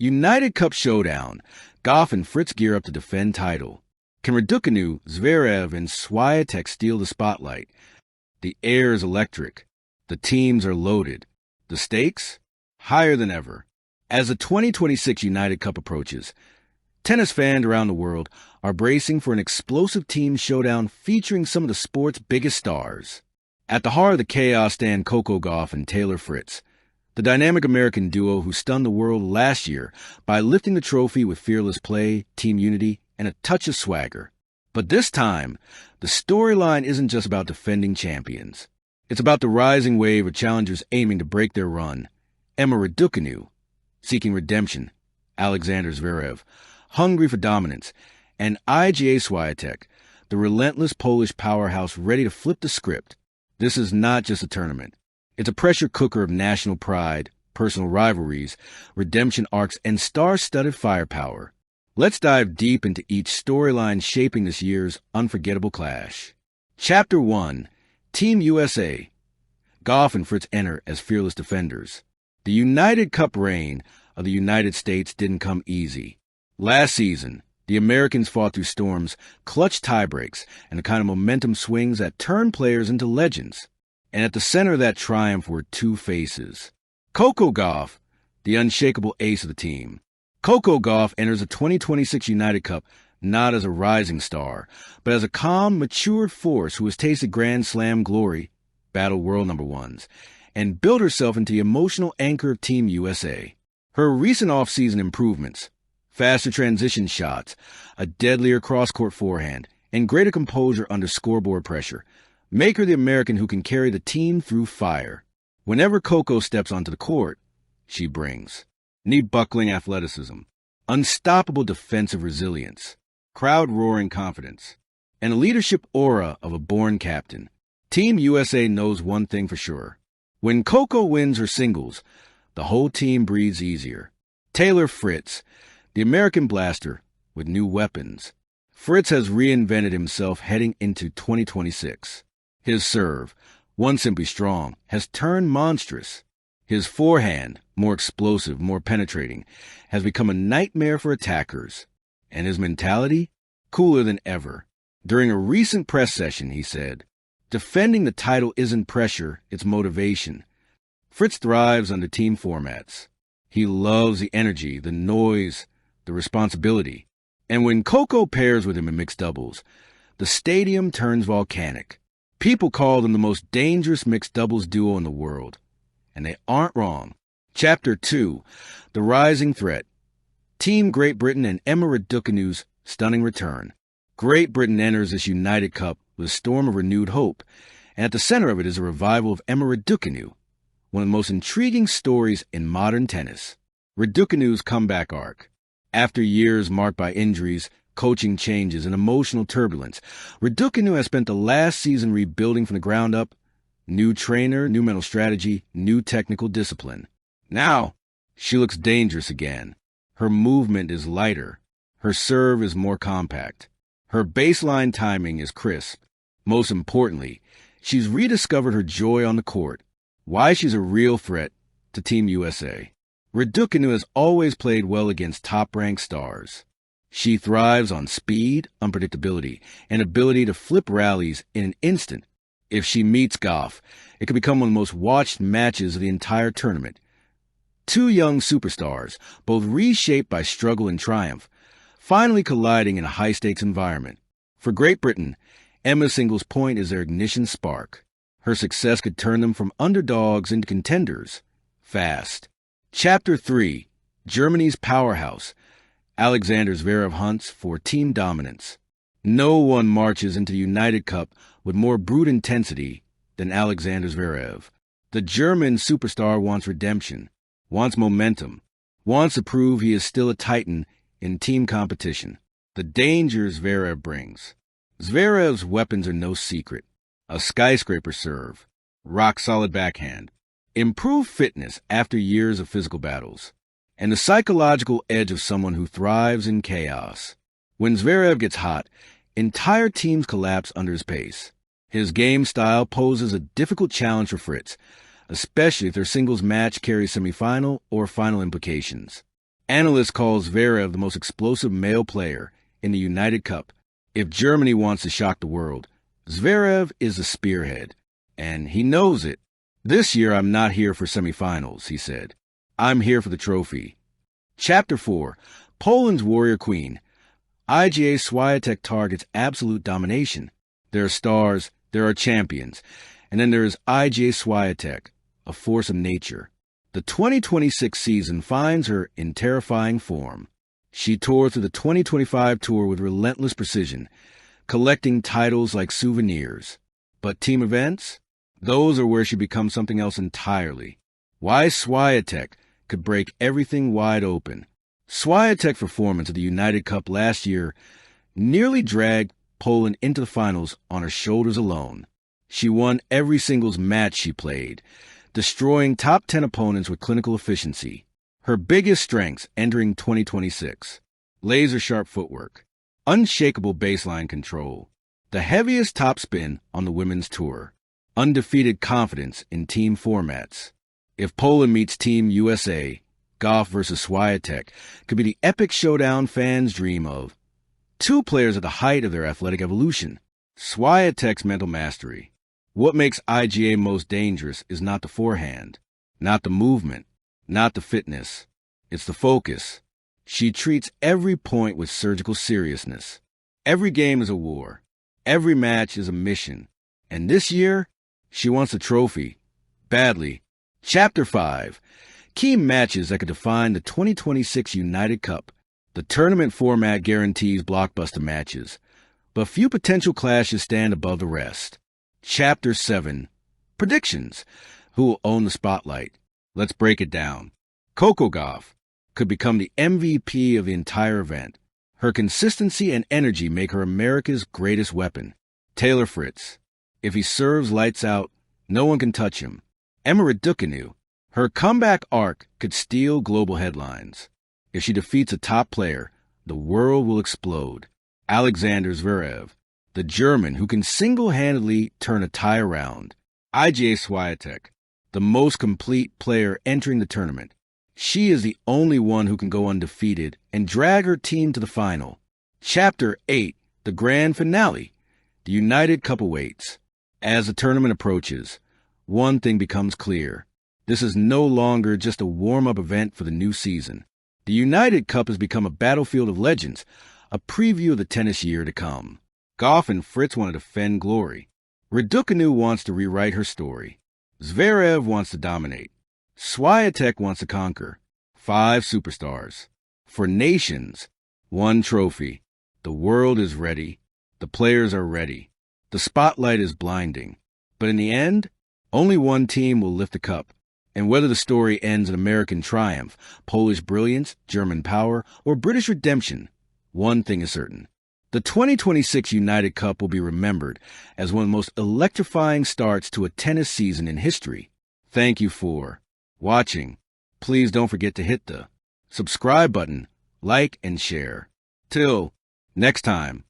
United Cup Showdown. Gauff and Fritz gear up to defend title. Can Raducanu, Zverev, and Swiatek steal the spotlight? The air is electric. The teams are loaded. The stakes? Higher than ever. As the 2026 United Cup approaches, tennis fans around the world are bracing for an explosive team showdown featuring some of the sport's biggest stars. At the heart of the chaos stand Coco Gauff and Taylor Fritz, the dynamic American duo who stunned the world last year by lifting the trophy with fearless play, team unity, and a touch of swagger. But this time, the storyline isn't just about defending champions. It's about the rising wave of challengers aiming to break their run. Emma Raducanu, seeking redemption. Alexander Zverev, hungry for dominance. And Iga Swiatek, the relentless Polish powerhouse ready to flip the script. This is not just a tournament. It's a pressure cooker of national pride, personal rivalries, redemption arcs, and star-studded firepower. Let's dive deep into each storyline shaping this year's unforgettable clash. Chapter 1. Team USA. Gauff and Fritz enter as fearless defenders. The United Cup reign of the United States didn't come easy. Last season, the Americans fought through storms, clutch tiebreaks, and the kind of momentum swings that turn players into legends. And at the center of that triumph were two faces. Coco Gauff, the unshakable ace of the team. Coco Gauff enters the 2026 United Cup not as a rising star, but as a calm, matured force who has tasted Grand Slam glory, battled world number ones, and built herself into the emotional anchor of Team USA. Her recent off-season improvements, faster transition shots, a deadlier cross-court forehand, and greater composure under scoreboard pressure, make her the American who can carry the team through fire. Whenever Coco steps onto the court, she brings knee-buckling athleticism, unstoppable defensive resilience, crowd-roaring confidence, and a leadership aura of a born captain. Team USA knows one thing for sure. When Coco wins her singles, the whole team breathes easier. Taylor Fritz, the American blaster with new weapons. Fritz has reinvented himself heading into 2026. His serve, once simply strong, has turned monstrous. His forehand, more explosive, more penetrating, has become a nightmare for attackers. And his mentality? Cooler than ever. During a recent press session, he said, "Defending the title isn't pressure, it's motivation." Fritz thrives under team formats. He loves the energy, the noise, the responsibility. And when Coco pairs with him in mixed doubles, the stadium turns volcanic. People call them the most dangerous mixed doubles duo in the world. And they aren't wrong. Chapter 2. The Rising Threat. Team Great Britain and Emma Raducanu's stunning return. Great Britain enters this United Cup with a storm of renewed hope, and at the center of it is a revival of Emma Raducanu, one of the most intriguing stories in modern tennis. Raducanu's comeback arc. After years marked by injuries, coaching changes, and emotional turbulence, Raducanu has spent the last season rebuilding from the ground up. New trainer, new mental strategy, new technical discipline. Now, she looks dangerous again. Her movement is lighter. Her serve is more compact. Her baseline timing is crisp. Most importantly, she's rediscovered her joy on the court. Why she's a real threat to Team USA. Raducanu has always played well against top-ranked stars. She thrives on speed, unpredictability, and ability to flip rallies in an instant. If she meets Gauff, it could become one of the most watched matches of the entire tournament. Two young superstars, both reshaped by struggle and triumph, finally colliding in a high-stakes environment. For Great Britain, Emma's singles point is their ignition spark. Her success could turn them from underdogs into contenders. Fast. Chapter 3. Germany's powerhouse. Alexander Zverev hunts for team dominance. No one marches into the United Cup with more brute intensity than Alexander Zverev. The German superstar wants redemption, wants momentum, wants to prove he is still a titan in team competition. The danger Zverev brings. Zverev's weapons are no secret. A skyscraper serve, rock-solid backhand, improved fitness after years of physical battles, and the psychological edge of someone who thrives in chaos. When Zverev gets hot, entire teams collapse under his pace. His game style poses a difficult challenge for Fritz, especially if their singles match carries semifinal or final implications. Analysts call Zverev the most explosive male player in the United Cup. If Germany wants to shock the world, Zverev is the spearhead, and he knows it. This year I'm not here for semifinals, he said. I'm here for the trophy. Chapter 4. Poland's Warrior Queen. Iga Swiatek targets absolute domination. There are stars, there are champions, and then there is Iga Swiatek, a force of nature. The 2026 season finds her in terrifying form. She tore through the 2025 tour with relentless precision, collecting titles like souvenirs. But team events? Those are where she becomes something else entirely. Why Swiatek could break everything wide open. Swiatek's performance at the United Cup last year nearly dragged Poland into the finals on her shoulders alone. She won every singles match she played, destroying top 10 opponents with clinical efficiency. Her biggest strengths entering 2026: laser-sharp footwork, unshakable baseline control, the heaviest topspin on the women's tour, undefeated confidence in team formats. If Poland meets Team USA, Gauff versus Swiatek could be the epic showdown fans dream of. Two players at the height of their athletic evolution. Swiatek's mental mastery. What makes IGA most dangerous is not the forehand, not the movement, not the fitness. It's the focus. She treats every point with surgical seriousness. Every game is a war. Every match is a mission. And this year, she wants a trophy. Badly. Chapter 5. Key matches that could define the 2026 United Cup. The tournament format guarantees blockbuster matches, but few potential clashes stand above the rest. Chapter 7. Predictions. Who will own the spotlight? Let's break it down. Coco Gauff could become the MVP of the entire event. Her consistency and energy make her America's greatest weapon. Taylor Fritz. If he serves lights out, no one can touch him. Emma Raducanu. Her comeback arc could steal global headlines. If she defeats a top player, the world will explode. Alexander Zverev, the German who can single-handedly turn a tie around. Iga Swiatek, the most complete player entering the tournament. She is the only one who can go undefeated and drag her team to the final. Chapter 8. The Grand Finale. The United Cup awaits. As the tournament approaches, one thing becomes clear. This is no longer just a warm-up event for the new season. The United Cup has become a battlefield of legends, a preview of the tennis year to come. Gauff and Fritz want to defend glory. Raducanu wants to rewrite her story. Zverev wants to dominate. Swiatek wants to conquer. 5 superstars. For nations, 1 trophy. The world is ready. The players are ready. The spotlight is blinding. But in the end, only one team will lift the cup. And whether the story ends in American triumph, Polish brilliance, German power, or British redemption, one thing is certain. The 2026 United Cup will be remembered as one of the most electrifying starts to a tennis season in history. Thank you for watching. Please don't forget to hit the subscribe button, like, and share. Till next time.